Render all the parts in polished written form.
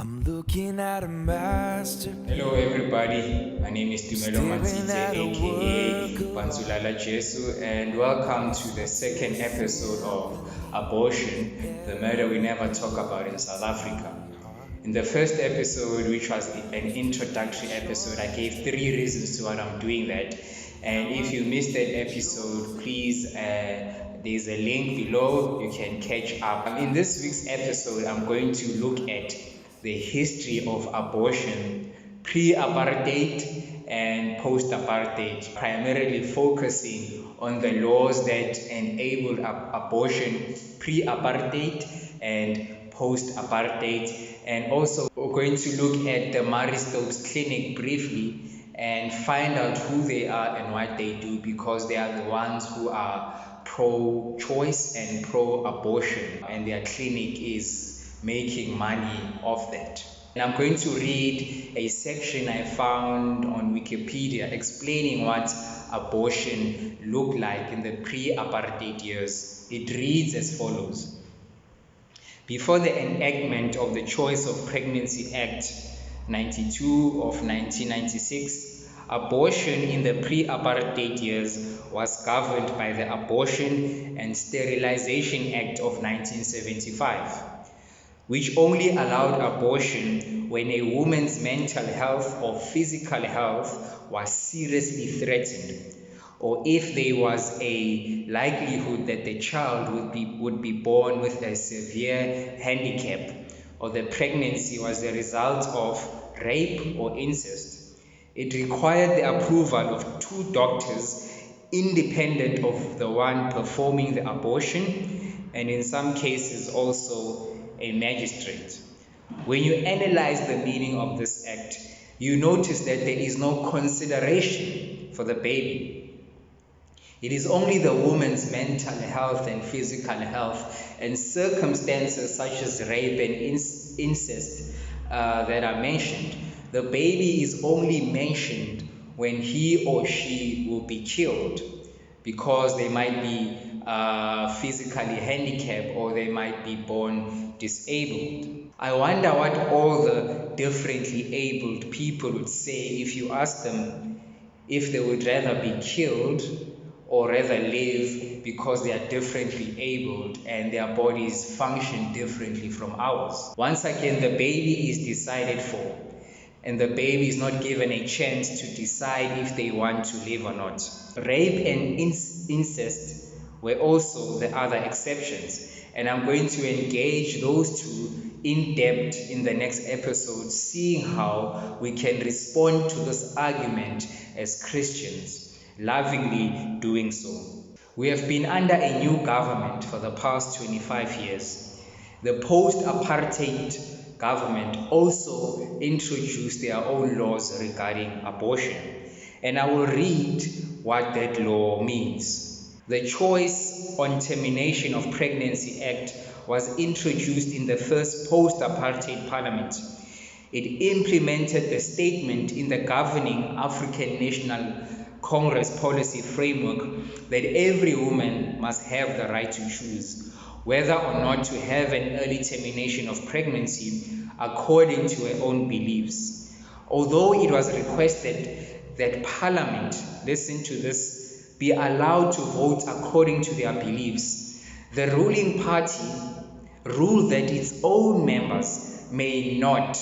I'm looking at a masterpiece. Hello everybody, my name is Tumelo Matsite aka Banzulala Jesu, and welcome to the second episode of Abortion, the murder we never talk about in South Africa. In the first episode, which was an introductory episode, I gave 3 reasons to what I'm doing that. And if you missed that episode, please, there's a link below, you can catch up. In this week's episode, I'm going to look at the history of abortion, pre-apartheid and post-apartheid, primarily focusing on the laws that enabled abortion pre-apartheid and post-apartheid. And also we're going to look at the Marie Stopes Clinic briefly and find out who they are and what they do, because they are the ones who are pro-choice and pro-abortion, and their clinic is making money off that. And I'm going to read a section I found on Wikipedia explaining what abortion looked like in the pre-apartheid years. It reads as follows. Before the enactment of the Choice of Pregnancy Act 92 of 1996, abortion in the pre-apartheid years was governed by the Abortion and Sterilization Act of 1975, which only allowed abortion when a woman's mental health or physical health was seriously threatened, or if there was a likelihood that the child would be born with a severe handicap, or the pregnancy was the result of rape or incest. It required the approval of 2 doctors independent of the one performing the abortion, and in some cases also a magistrate. When you analyze the meaning of this act, you notice that there is no consideration for the baby. It is only the woman's mental health and physical health and circumstances such as rape and incest that are mentioned. The baby is only mentioned when he or she will be killed, because they might be physically handicapped or they might be born disabled. I wonder what all the differently abled people would say if you ask them if they would rather be killed or rather live, because they are differently abled and their bodies function differently from ours. Once again, the baby is decided for, and the baby is not given a chance to decide if they want to live or not. Rape and incest were also the other exceptions, and I'm going to engage those two in depth in the next episode, seeing how we can respond to this argument as Christians, lovingly doing so. We have been under a new government for the past 25 years. The post-apartheid government also introduced their own laws regarding abortion, and I will read what that law means. The Choice on Termination of Pregnancy Act was introduced in the first post-apartheid parliament. It implemented the statement in the governing African National Congress policy framework that every woman must have the right to choose whether or not to have an early termination of pregnancy according to her own beliefs. Although it was requested that Parliament, listen to this, be allowed to vote according to their beliefs, the ruling party ruled that its own members may not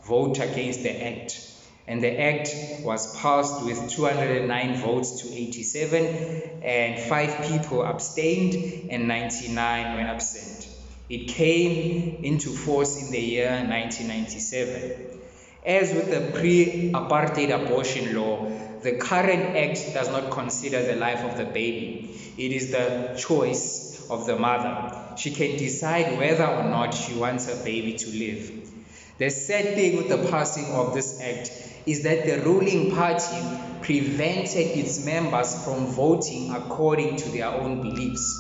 vote against the act, and the act was passed with 209 votes to 87, and 5 people abstained and 99 were absent. It came into force in the year 1997. As with the pre-apartheid abortion law, the current act does not consider the life of the baby. It is the choice of the mother. She can decide whether or not she wants her baby to live. The sad thing with the passing of this act is that the ruling party prevented its members from voting according to their own beliefs.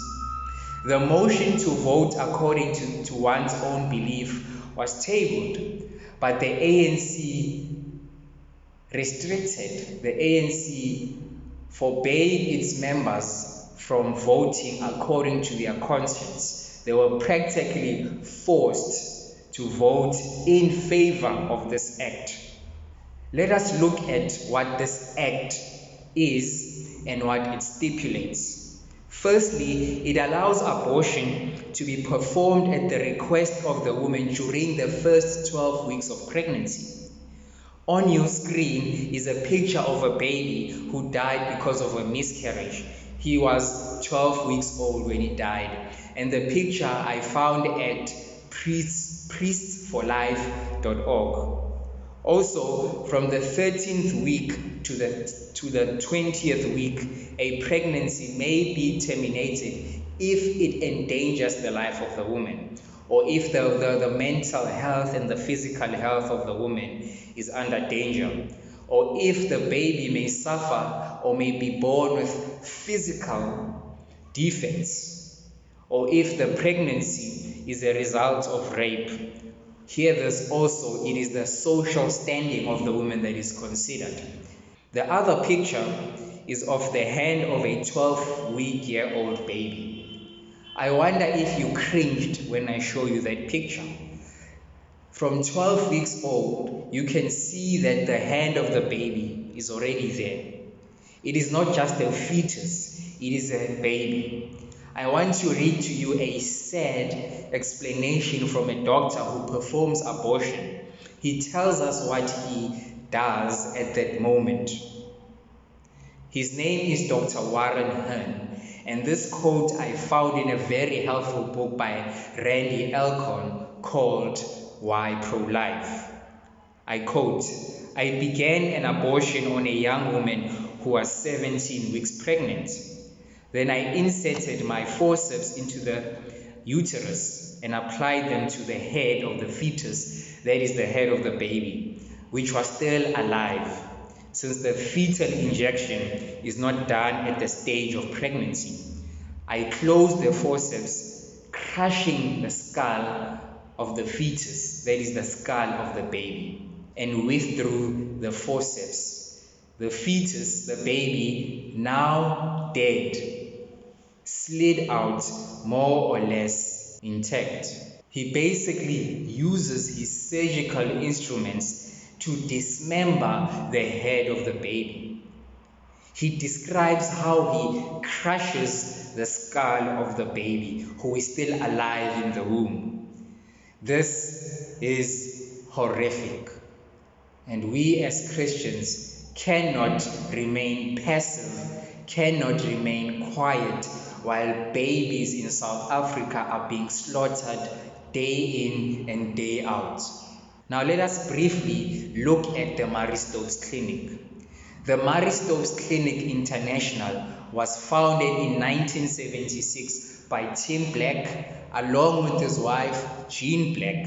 The motion to vote according to one's own belief was tabled, but the ANC restricted, the ANC forbade its members from voting according to their conscience. They were practically forced to vote in favor of this act. Let us look at what this act is and what it stipulates. Firstly, it allows abortion to be performed at the request of the woman during the first 12 weeks of pregnancy. On your screen is a picture of a baby who died because of a miscarriage. He was 12 weeks old when he died, and the picture I found at priestsforlife.org. Also, from the 13th week to the 20th week, a pregnancy may be terminated if it endangers the life of the woman, or if the mental health and the physical health of the woman is under danger, or if the baby may suffer or may be born with physical defects, or if the pregnancy is a result of rape. Hear this also, it is the social standing of the woman that is considered. The other picture is of the hand of a 12-week-old baby. I wonder if you cringed when I show you that picture. From 12 weeks old, you can see that the hand of the baby is already there. It is not just a fetus, it is a baby. I want to read to you a sad explanation from a doctor who performs abortion. He tells us what he does at that moment. His name is Dr. Warren Hearn, and this quote I found in a very helpful book by Randy Alcorn called Why Pro-Life. I quote, "I began an abortion on a young woman who was 17 weeks pregnant. Then I inserted my forceps into the uterus and applied them to the head of the fetus, that is the head of the baby, which was still alive, since the fetal injection is not done at the stage of pregnancy. I closed the forceps, crushing the skull of the fetus, that is the skull of the baby, and withdrew the forceps. The fetus, the baby, now dead, slid out more or less intact." He basically uses his surgical instruments to dismember the head of the baby. He describes how he crushes the skull of the baby who is still alive in the womb. This is horrific, and we as Christians cannot remain passive, cannot remain quiet while babies in South Africa are being slaughtered day in and day out. Now let us briefly look at the Marie Stopes Clinic. The Marie Stopes Clinic International was founded in 1976 by Tim Black, along with his wife Jean Black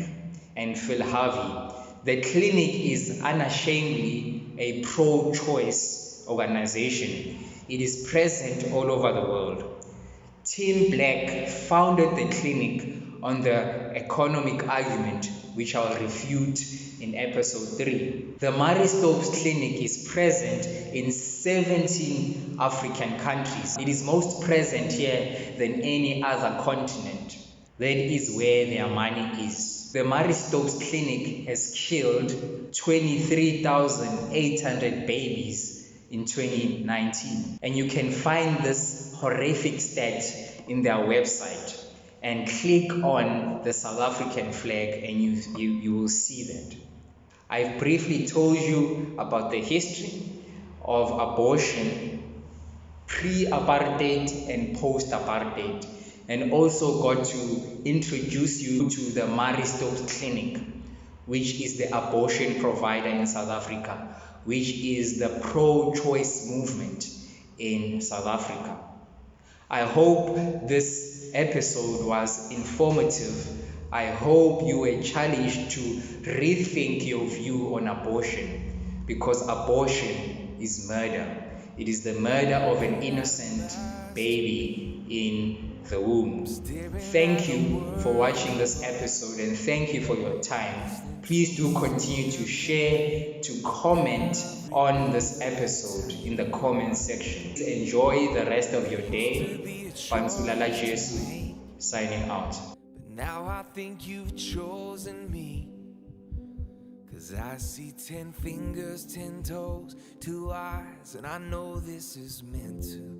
and Phil Harvey. The clinic is unashamedly a pro-choice organization. It is present all over the world. Tim Black founded the clinic on the economic argument, which I'll refute in episode 3. The Marie Stopes Clinic is present in 17 African countries. It is most present here than any other continent. That is where their money is. The Marie Stopes Clinic has killed 23,800 babies in 2019. And you can find this horrific stat in their website and click on the South African flag and you will see that. I've briefly told you about the history of abortion pre-apartheid and post-apartheid, and also got to introduce you to the Marie Stopes Clinic, which is the abortion provider in South Africa, which is the pro-choice movement in South Africa. I hope this episode was informative. I hope you were challenged to rethink your view on abortion, because abortion is murder. It is the murder of an innocent baby in the womb. Thank you for watching this episode, and thank you for your time. Please do continue to share, to comment on this episode in the comment section. Enjoy the rest of your day. Panzulala Jesu signing out. Now I think you've chosen me, 'cause I see 10 fingers, 10 toes, 2 eyes, and I know this is meant to